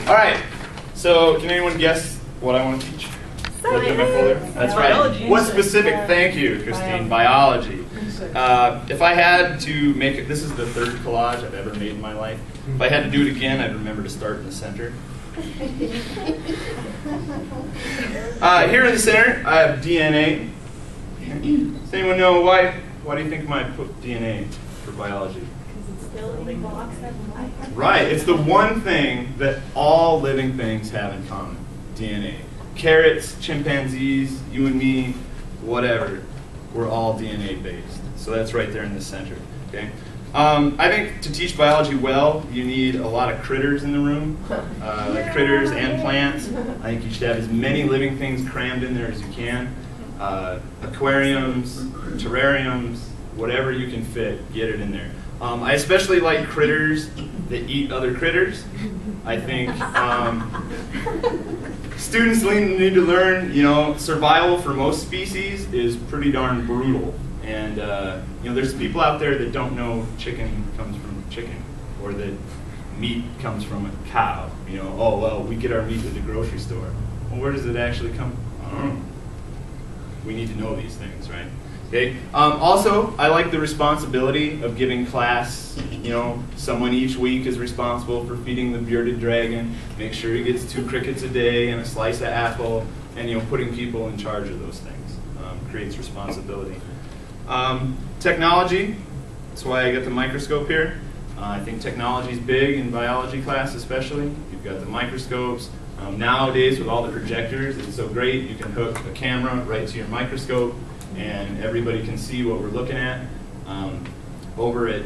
All right, so can anyone guess what I want to teach? That's right. What specific? Thank you, Christine. Biology. If I had to make it, this is the third collage I've ever made in my life. If I had to do it again, I'd remember to start in the center. Here in the center, I have DNA. Does anyone know why? Why do you think I might put DNA for biology? Right, it's the one thing that all living things have in common, DNA. Carrots, chimpanzees, you and me, whatever, we're all DNA based. So that's right there in the center. Okay. I think to teach biology well, you need a lot of critters in the room, critters and plants. I think you should have as many living things crammed in there as you can. Aquariums, terrariums, whatever you can fit, get it in there. I especially like critters that eat other critters. I think students need to learn, survival for most species is pretty darn brutal. And there's people out there that don't know chicken comes from chicken, or that meat comes from a cow. Oh well, we get our meat at the grocery store. Well, where does it actually come from? I don't know. We need to know these things, right? Okay. Also, I like the responsibility of giving class. Someone each week is responsible for feeding the bearded dragon. Make sure he gets 2 crickets a day and a slice of apple, and putting people in charge of those things creates responsibility. Technology. That's why I got the microscope here. I think technology is big in biology class, especially. You've got the microscopes. Nowadays, with all the projectors, it's so great. You can hook a camera right to your microscope, and everybody can see what we're looking at. Over at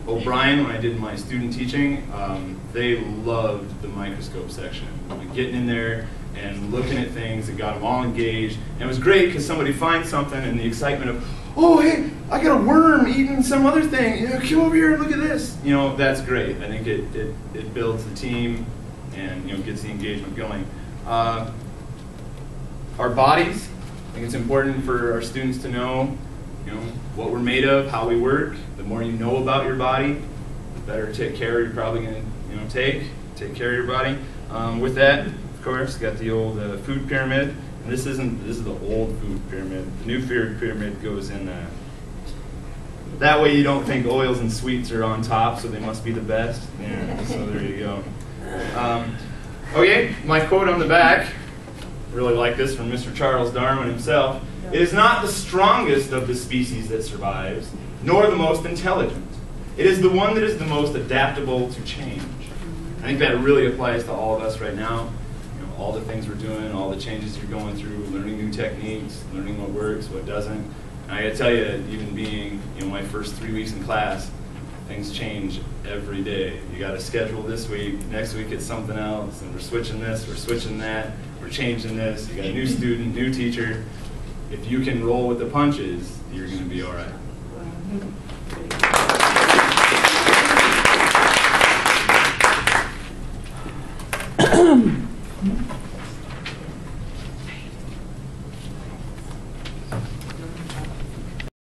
O'Brien, when I did my student teaching, they loved the microscope section. Getting in there and looking at things, it got them all engaged. And it was great because somebody finds something, and the excitement of, oh, hey, I got a worm eating some other thing. Come over here and look at this. That's great. I think it builds the team and gets the engagement going. Our bodies. I think it's important for our students to know, what we're made of, how we work. The more you know about your body, the better care you're probably going to, take care of your body. With that, of course, got the old food pyramid. And this is the old food pyramid. The new food pyramid goes in. That way you don't think oils and sweets are on top, so they must be the best. Yeah. So there you go. Okay, my quote on the back. Really like this from Mr. Charles Darwin himself. It is not the strongest of the species that survives, nor the most intelligent. It is the one that is the most adaptable to change. I think that really applies to all of us right now. All the things we're doing, all the changes you're going through, learning new techniques, learning what works, what doesn't. And I gotta tell you, even being my first 3 weeks in class, things change every day. You got a schedule this week, next week it's something else, and we're switching this, we're switching that, we're changing this. You got a new student, new teacher. If you can roll with the punches, you're going to be all right.